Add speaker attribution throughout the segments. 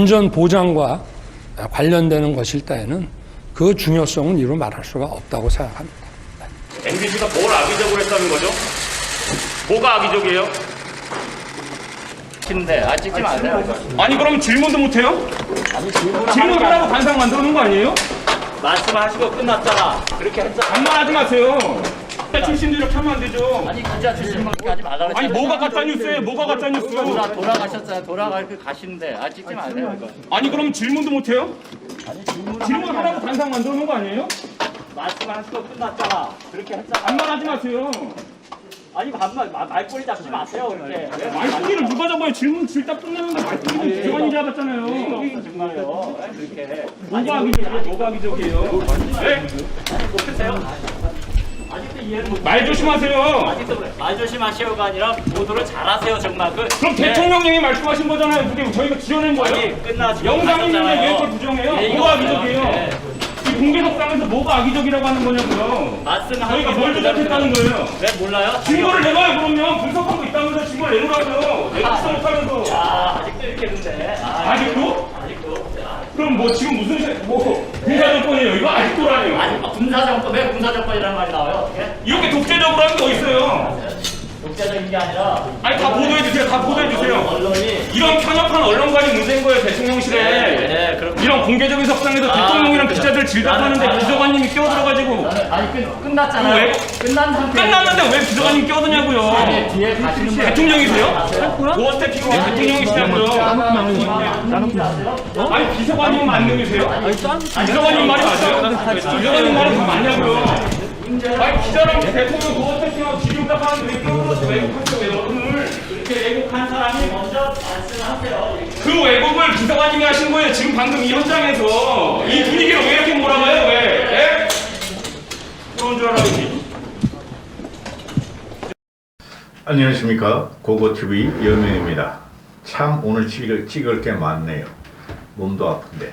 Speaker 1: 안전 보장과 관련되는 것일 때에는 그 중요성은 이루 말할 수가 없다고 생각합니다.
Speaker 2: MBC가 뭘 악의적으로 했다는 거죠? 뭐가 악의적이에요?
Speaker 3: 근데 찍지 마세요.
Speaker 2: 아니 그럼 질문도 못해요?
Speaker 3: 아니
Speaker 2: 질문하라고 반상 만들어 놓은 거 아니에요?
Speaker 3: 말씀하시고 끝났잖아. 그렇게 했잖아.
Speaker 2: 반말하지 마세요. 기자 출신들 이렇게 하면 안 되죠.
Speaker 3: 아니 기자 출신밖에 하지 말라고
Speaker 2: 아니
Speaker 3: 했잖아요.
Speaker 2: 뭐가 가짜 뉴스예요? 뭐가 가짜 뉴스?
Speaker 3: 돌아가셨잖아요. 가시는데 찍지 마세요. 이거.
Speaker 2: 아니 그럼 질문도 못해요?
Speaker 3: 아니 질문
Speaker 2: 질문하라고 반상 만들어 놓은 거 아니에요?
Speaker 3: 말씀하시고 끝났잖아. 그렇게 했잖아.
Speaker 2: 반말하지 마세요.
Speaker 3: 아니 말꼬리 잡지 마세요. 그렇게.
Speaker 2: 말투기를 누가 잡아요? 질문 질답 끝내는데 말투기를 기관이 잡았잖아요.
Speaker 3: 정말요. 그렇게.
Speaker 2: 뭐가 악의적이에요? 뭐가 악의적이에요? 네?
Speaker 3: 못했어요. 아직도 이해를 못.
Speaker 2: 말 조심하세요.
Speaker 3: 아직도 그래. 말 조심하시오가 아니라 보도를 잘하세요 정말.
Speaker 2: 그럼 대통령님이 말씀하신 거잖아요. 그게 저희가 지어낸 거예요.
Speaker 3: 아니 끝나지.
Speaker 2: 영상이 있는데 왜 그걸 부정해요? 뭐가 악의적이에요? 이 공개석상에서 뭐가 악의적이라고 하는 거냐고요.
Speaker 3: 말씀하시고
Speaker 2: 저희가 뭘 조작했다는 거예요?
Speaker 3: 왜 몰라요?
Speaker 2: 증거를 내놔요. 그러면 분석하고 있다면서 증거를 내놓으라고요. 내놓지도 못하면서.
Speaker 3: 아직도 이렇게 했는데.
Speaker 2: 아직도?
Speaker 3: 아직도.
Speaker 2: 그럼 뭐 지금 무슨 군사정권이에요? 이거 아직도라니요.
Speaker 3: 아니 군사정권 왜 군사정권이라는 말이 나와요? 어떻게?
Speaker 2: 이렇게 독재적으로 하는 게 어딨어요?
Speaker 3: 독재적인 게 아니라
Speaker 2: 아니 다 보도해주세요. 다 보도해주세요.
Speaker 3: 언론이
Speaker 2: 이런 편협한 언론관이 문제인 거예요. 대통령실에.
Speaker 3: 네, 그렇군요.
Speaker 2: 이런 공개적인 석상에서 대통령이랑
Speaker 3: 그렇구나.
Speaker 2: 기자들 질답하는데
Speaker 3: 나는-
Speaker 2: 비서관님이 끼어들어가지고
Speaker 3: 아니 끝났잖아요.
Speaker 2: 왜?
Speaker 3: 끝난 상태.
Speaker 2: 끝났는데 왜 비서관님 끼어드냐고요.
Speaker 3: 뒤에 가시는 분
Speaker 2: 대통령이세요? 도어 스태핑 대통령이시냐고요. 아니 비서관님 만능이세요? 비서관님 말이 맞아요? 비서관님 말이 더 맞냐고요. 아니 기자랑 대통령 도어 스태핑하고 기름값 하는데 왜 끼어들어서 왜곡하세요? 왜 언론을.
Speaker 3: 이렇게 왜곡한 사람이 먼저 말씀하세요.
Speaker 2: 그 왜곡을 비서관님이 하신 거예요. 지금 방금 이 현장에서 이 분위기를 왜 이렇게 몰아가요? 왜? 예? 그런 줄 알았지.
Speaker 4: 안녕하십니까. 고고TV 여명입니다. 참 오늘 찍을 게 많네요. 몸도 아픈데.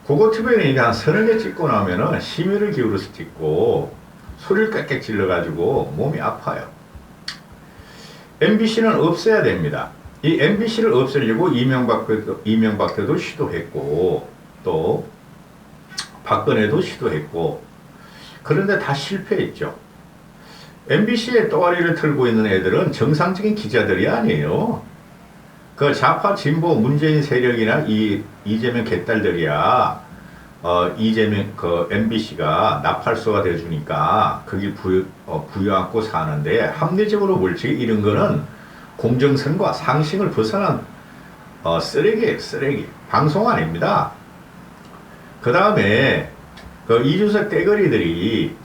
Speaker 4: 고고TV는 이게 한 30개 찍고 나면은 심혈을 기울여서 찍고 소리를 꽥꽥 질러가지고 몸이 아파요. MBC는 없애야 됩니다. 이 MBC를 없애려고 이명박 때도 시도했고 또 박근혜도 시도했고 그런데 다 실패했죠. MBC의 또아리를 틀고 있는 애들은 정상적인 기자들이 아니에요. 그 좌파 진보 문재인 세력이나 이 이재명 개딸들이야 이재명 그 MBC가 나팔소가 돼주니까 거기 부여안고 사는데 합리적으로 물질이 이런 거는 공정성과 상식을 벗어난 쓰레기예요. 쓰레기. 방송 아닙니다. 그 다음에 그 이준석 떼거리들이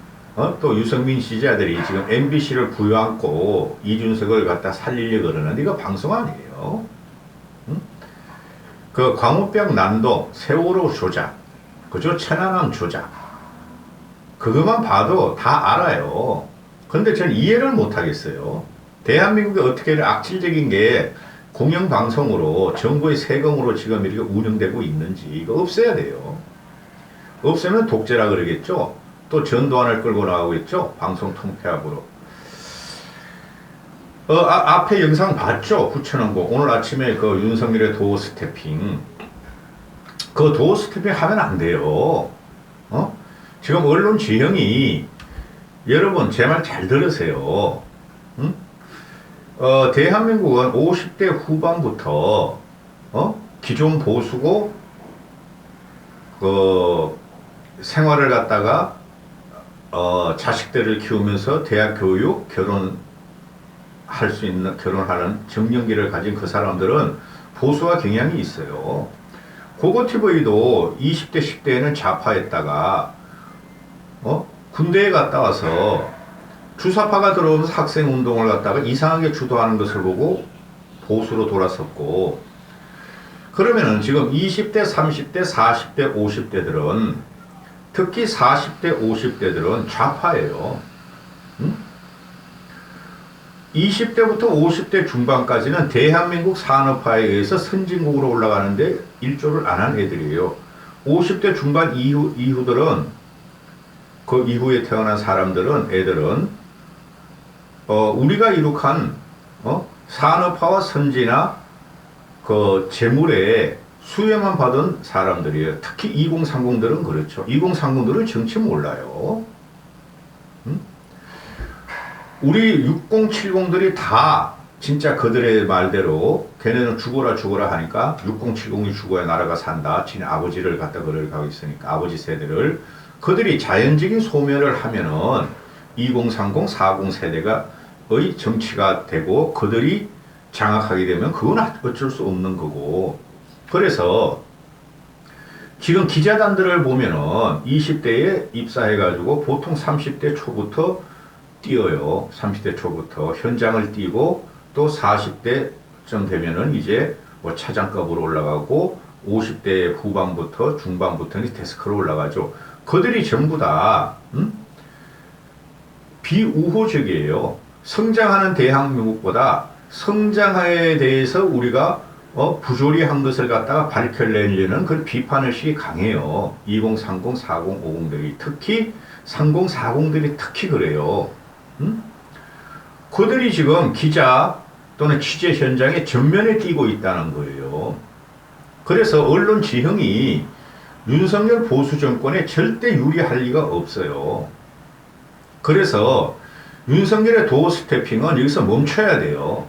Speaker 4: 또 유승민 지지자들이 지금 MBC를 부여안고 이준석을 갖다 살리려고 그러는데 이거 방송 아니에요. 응? 그 광우병 난동, 세월호 조작, 그죠? 천안함 조작. 그것만 봐도 다 알아요. 근데 전 이해를 못 하겠어요. 대한민국에 어떻게 악질적인 게 공영방송으로 정부의 세금으로 지금 이렇게 운영되고 있는지 이거 없애야 돼요. 없애면 독재라 그러겠죠. 또 전두환을 끌고 나오겠죠. 방송 통폐합으로. 앞에 영상 봤죠? 9,000원고. 오늘 아침에 그 윤석열의 도어 스태핑. 그 도어 스태핑 하면 안 돼요. 지금 언론 지형이 여러분 제 말 잘 들으세요. 응? 대한민국은 50대 후반부터 기존 보수고 생활을 갖다가 자식들을 키우면서 대학 교육, 결혼하는 정년기를 가진 그 사람들은 보수와 경향이 있어요. 고고TV도 20대, 10대에는 좌파였다가 군대에 갔다 와서 주사파가 들어오면서 학생운동을 갖다가 이상하게 주도하는 것을 보고 보수로 돌아섰고 그러면은 지금 20대, 30대, 40대, 50대들은 특히 40대, 50대들은 좌파예요. 응? 20대부터 50대 중반까지는 대한민국 산업화에 의해서 선진국으로 올라가는데 일조를 안 한 애들이에요. 50대 중반 이후들은 그 이후에 태어난 애들은 우리가 이룩한 산업화와 선진화 그 재물에 수혜만 받은 사람들이에요. 특히 2030들은 그렇죠. 2030들은 정치 몰라요. 우리 6070들이 다 진짜 그들의 말대로 걔네는 죽어라 하니까 6070이 죽어야 나라가 산다. 지네 아버지를 갖다 그를 가고 있으니까 아버지 세대를 그들이 자연적인 소멸을 하면은 2030, 40 세대가의 정치가 되고 그들이 장악하게 되면 그건 어쩔 수 없는 거고. 그래서 지금 기자단들을 보면은 20대에 입사해가지고 보통 30대 초부터 뛰어요. 30대 초부터 현장을 뛰고 또 40대쯤 되면은 이제 뭐 차장급으로 올라가고 50대 후반부터 중반부터는 데스크로 올라가죠. 그들이 전부 다 비우호적이에요. 성장하는 대한민국보다 성장에 대해서 우리가 부조리한 것을 갖다가 밝혀내려는 그런 비판의식이 강해요. 2030, 40, 50들이 특히 30, 40들이 특히 그래요. 그들이 지금 기자 또는 취재 현장에 전면에 뛰고 있다는 거예요. 그래서 언론 지형이 윤석열 보수 정권에 절대 유리할 리가 없어요. 그래서 윤석열의 도어 스태핑은 여기서 멈춰야 돼요.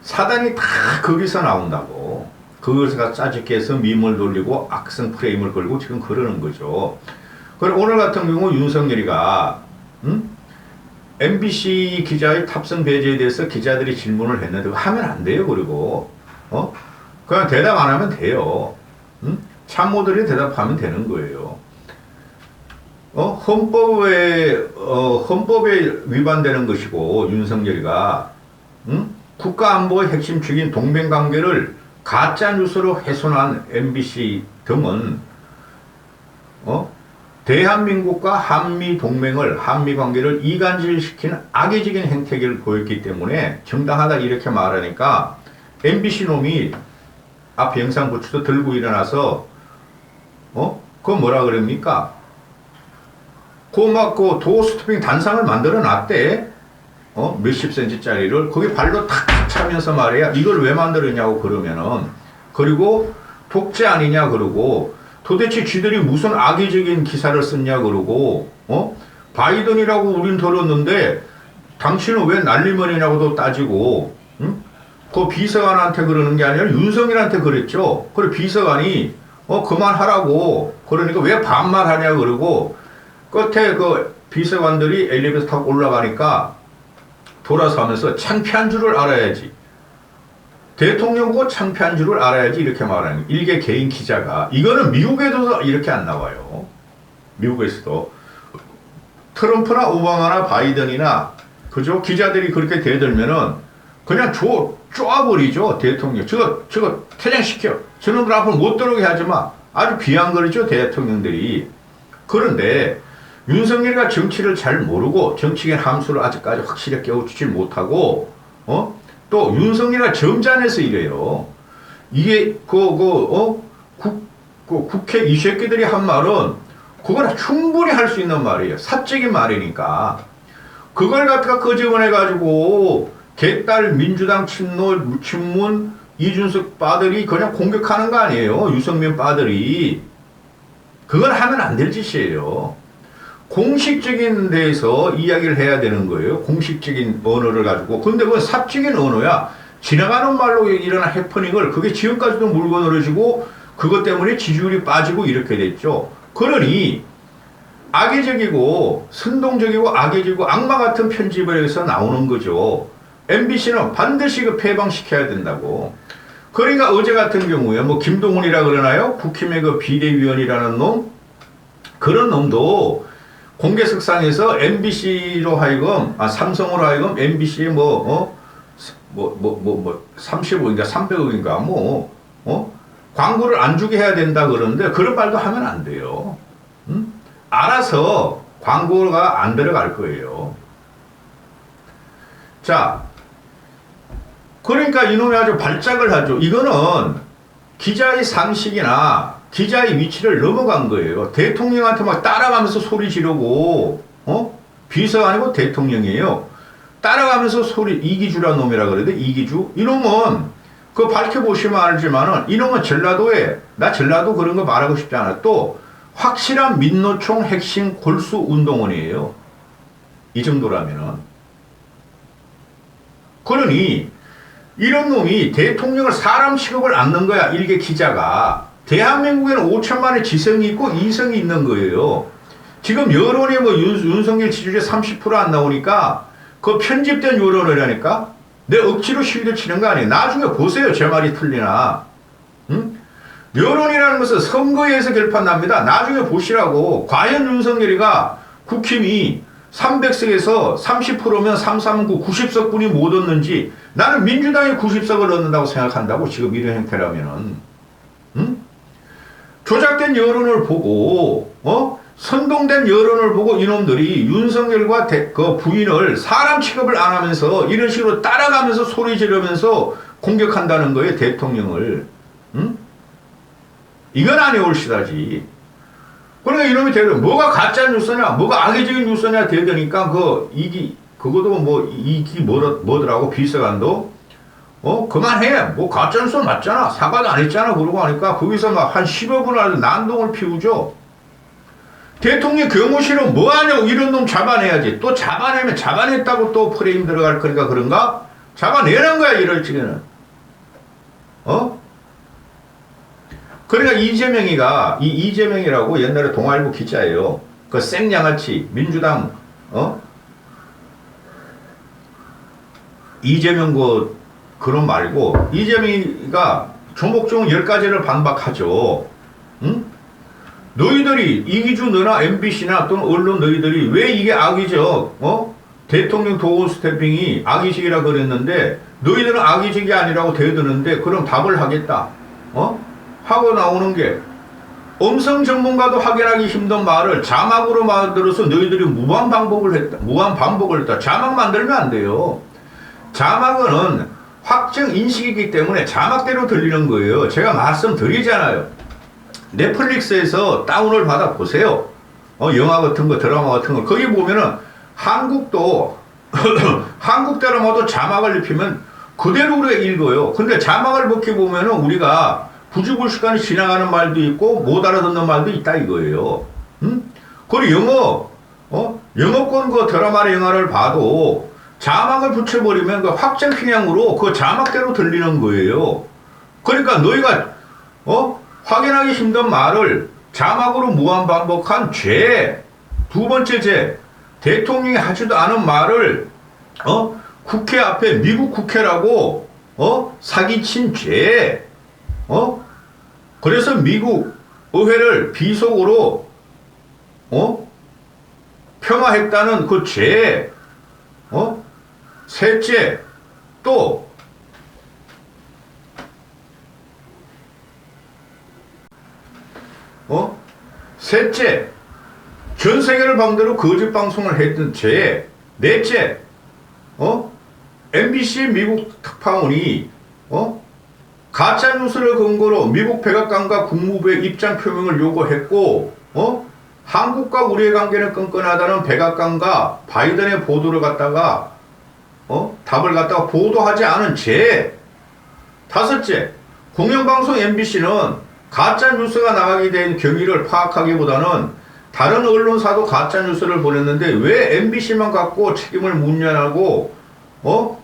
Speaker 4: 사단이 다 거기서 나온다고. 그것을 짜집게 해서 밈을 돌리고 악성 프레임을 걸고 지금 그러는 거죠. 그리고 오늘 같은 경우 윤석열이가 MBC 기자의 탑승 배제에 대해서 기자들이 질문을 했는데 하면 안 돼요. 그리고 그냥 대답 안 하면 돼요. 참모들이 대답하면 되는 거예요. 헌법에 위반되는 것이고 윤석열이가 국가 안보의 핵심 축인 동맹관계를 가짜 뉴스로 훼손한 MBC 등은 대한민국과 한미 동맹을 한미 관계를 이간질시키는 악의적인 행태를 보였기 때문에 정당하다 이렇게 말하니까 MBC 놈이 앞에 영상 부츠도 들고 일어나서 그거 뭐라 그럽니까? 그 도어 스토핑 단상을 만들어 놨대. 몇십 센치짜리를 거기 발로 탁탁 차면서 말이야. 이걸 왜 만들었냐고 그러면은 그리고 독재 아니냐 그러고 도대체 쥐들이 무슨 악의적인 기사를 썼냐 그러고 바이든이라고 우린 들었는데 당신은 왜 난리머리냐고도 따지고 그 비서관한테 그러는 게 아니라 윤석열한테 그랬죠. 그래 비서관이 그만하라고 그러니까 왜 반말하냐 그러고 끝에 그 비서관들이 엘리베이터 타고 올라가니까 돌아서 하면서 창피한 줄을 알아야지. 대통령고 창피한 줄을 알아야지 이렇게 말하는 일개 개인 기자가. 이거는 미국에도 이렇게 안 나와요. 미국에서도. 트럼프나 오바마나 바이든이나 그죠? 기자들이 그렇게 대들면은 그냥 쪼아버리죠. 대통령. 저거 퇴장시켜. 저놈들 앞으로 못 들어오게 하지 마. 아주 비아냥거리죠. 대통령들이. 그런데 윤석열이가 정치를 잘 모르고 정치계 함수를 아직까지 확실히 깨우치지 못하고 또 윤석열이가 점잖아서 이래요. 이게 국회 이 새끼들이 한 말은 그거는 충분히 할 수 있는 말이에요. 사적인 말이니까. 그걸 갖다가 끄집어내가지고 개딸 민주당 친문 이준석 빠들이 그냥 공격하는 거 아니에요. 유승민 빠들이. 그건 하면 안 될 짓이에요. 공식적인 데에서 이야기를 해야 되는 거예요. 공식적인 언어를 가지고. 근데 그건 사적인 언어야. 지나가는 말로 일어난 해프닝을 그게 지금까지도 물건으로지고 그것 때문에 지지율이 빠지고 이렇게 됐죠. 그러니 악의적이고 선동적이고 악의적이고 악마 같은 편집을 해서 나오는 거죠. MBC는 반드시 그 폐방시켜야 된다고. 그러니까 어제 같은 경우에 뭐 김동훈이라 그러나요? 국힘의 그 비대위원이라는 놈? 그런 놈도 공개석상에서 MBC로 하여금, 삼성으로 하여금 MBC에 35억인가 300억인가 광고를 안 주게 해야 된다 그러는데 그런 말도 하면 안 돼요. 알아서 광고가 안 들어갈 거예요. 자, 그러니까 이놈이 아주 발작을 하죠. 이거는 기자의 상식이나 기자의 위치를 넘어간 거예요. 대통령한테 막 따라가면서 소리 지르고, 비서가 아니고 대통령이에요. 따라가면서 이기주라는 놈이라 그러는데, 이기주? 이놈은 그거 밝혀보시면 알지만은 이놈은 전라도에, 나 전라도 그런 거 말하고 싶지 않아. 또 확실한 민노총 핵심 골수 운동원이에요. 이 정도라면은. 그러니 이런 놈이 대통령을 사람 취급을 않는 거야. 일개 기자가. 대한민국에는 5천만의 지성이 있고 이성이 있는 거예요. 지금 여론이 뭐 윤석열 지지율이 30% 안 나오니까 그 편집된 여론이라니까. 내 억지로 실드 치는 거 아니에요. 나중에 보세요. 제 말이 틀리나. 응? 여론이라는 것은 선거에서 결판납니다. 나중에 보시라고. 과연 윤석열이가 국힘이 300석에서 30%면 339, 90석분이 못 얻는지. 나는 민주당이 90석을 얻는다고 생각한다고. 지금 이런 형태라면은. 응? 조작된 여론을 보고 선동된 여론을 보고 이놈들이 윤석열과 그 부인을 사람 취급을 안 하면서 이런 식으로 따라가면서 소리 지르면서 공격한다는 거예요. 대통령을. 응? 이건 아니올 시다지. 그러니까 이놈이 뭐가 가짜 뉴스냐, 뭐가 악의적인 뉴스냐 되더니까 그것도 뭐 이기 뭐더라고 비서관도 그만해. 뭐 가짜 뉴스 맞잖아. 사과도 안 했잖아. 그러고 하니까 거기서 막 한 10여 분을 아주 난동을 피우죠. 대통령 경호실은 뭐하냐고. 이런 놈 잡아내야지. 또 잡아내면 잡아냈다고 또 프레임 들어갈 거니까 그런가? 잡아내는 거야 이럴 적에는. 그러니까 이재명이라고 옛날에 동아일보 기자예요. 그 생양아치 민주당 이재명 그런 말고 이재명이가 조목조목 10가지를 반박하죠. 응? 너희들이 이기주 너나 MBC나 또는 언론 너희들이 왜 이게 악의적 대통령 도구 스태핑이 악의적이라 그랬는데 너희들은 악의적이 아니라고 대드는데 그럼 답을 하겠다. 하고 나오는 게 음성 전문가도 확인하기 힘든 말을 자막으로 만들어서 너희들이 무한 반복을 했다. 자막 만들면 안 돼요. 자막은 확정 인식이기 때문에 자막대로 들리는 거예요. 제가 말씀드리잖아요. 넷플릭스에서 다운을 받아 보세요. 영화 같은 거, 드라마 같은 거. 거기 보면은 한국도 한국 드라마도 자막을 입히면 그대로 우리가 읽어요. 근데 자막을 벗기 보면은 우리가 부주불식간에 지나가는 말도 있고 못 알아듣는 말도 있다 이거예요. 응? 그리고 영어권 그 드라마나 영화를 봐도 자막을 붙여버리면 그 확정 편향으로 그 자막대로 들리는 거예요. 그러니까 너희가 확인하기 힘든 말을 자막으로 무한 반복한 죄. 두 번째 죄. 대통령이 하지도 않은 말을 국회 앞에 미국 국회라고 사기친 죄. 그래서 미국 의회를 비속어로 폄하했다는 그 죄. 셋째, 또 셋째, 전 세계를 방대로 거짓 방송을 했던 죄. 넷째, MBC 미국 특파원이 가짜 뉴스를 근거로 미국 백악관과 국무부의 입장 표명을 요구했고, 한국과 우리의 관계는 끈끈하다는 백악관과 바이든의 보도를 갖다가 답을 갖다가 보도하지 않은 죄. 다섯째, 공영방송 MBC는 가짜 뉴스가 나가게 된 경위를 파악하기보다는 다른 언론사도 가짜 뉴스를 보냈는데 왜 MBC만 갖고 책임을 묻냐고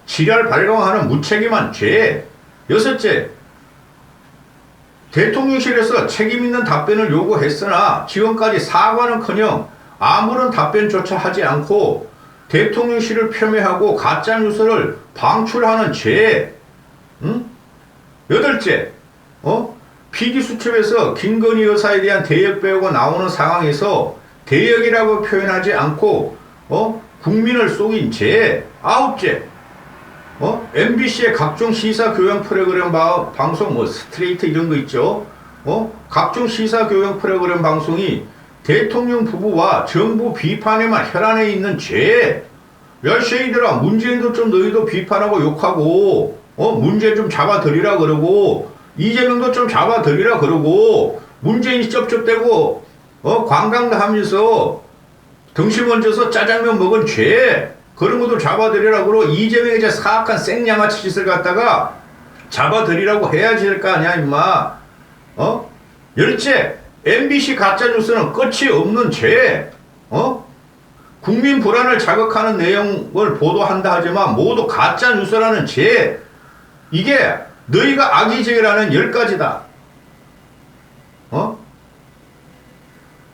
Speaker 4: 지랄 발광하는 무책임한 죄. 여섯째, 대통령실에서 책임있는 답변을 요구했으나 지금까지 사과는커녕 아무런 답변조차 하지 않고 대통령실을 폄훼하고 가짜뉴스를 방출하는 죄. 응? 여덟째, PD수첩에서 김건희 여사에 대한 대역 배우가 나오는 상황에서 대역이라고 표현하지 않고 국민을 속인 죄. 아홉째, MBC의 각종 시사 교양 프로그램 방송 뭐 스트레이트 이런 거 있죠. 각종 시사 교양 프로그램 방송이 대통령 부부와 정부 비판에만 혈안해 있는 죄. 야, 쉐이들아, 문재인도 좀 너희도 비판하고 욕하고 문재인 좀 잡아들이라 그러고 이재명도 좀 잡아들이라 그러고 문재인이 쩝쩝대고 관광도 하면서 등심 얹어서 짜장면 먹은 죄. 그런 것도 잡아들이라 그러고 이재명이 이제 사악한 생양아치 짓을 갖다가 잡아들이라고 해야지 될 거 아니야 임마. 열째, MBC 가짜뉴스는 끝이 없는 죄. 국민 불안을 자극하는 내용을 보도한다 하지만 모두 가짜뉴스라는 죄. 이게 너희가 악의적이라는 10가지다.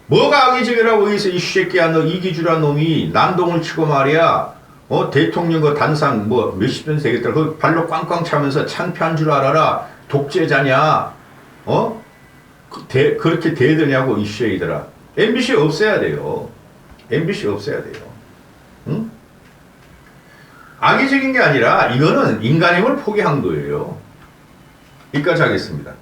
Speaker 4: 뭐가 악의적이라고 해서 이 새끼야 너 이기주란 놈이 난동을 치고 말이야. 대통령 그 단상 뭐 몇십 년 되겠다. 그 발로 꽝꽝 차면서 창피한 줄 알아라. 독재자냐. 그렇게 대드냐고 이 새끼들아. MBC 없애야 돼요. MBC 없애야 돼요. 응? 악의적인 게 아니라 이거는 인간임을 포기한 거예요. 여기까지 하겠습니다.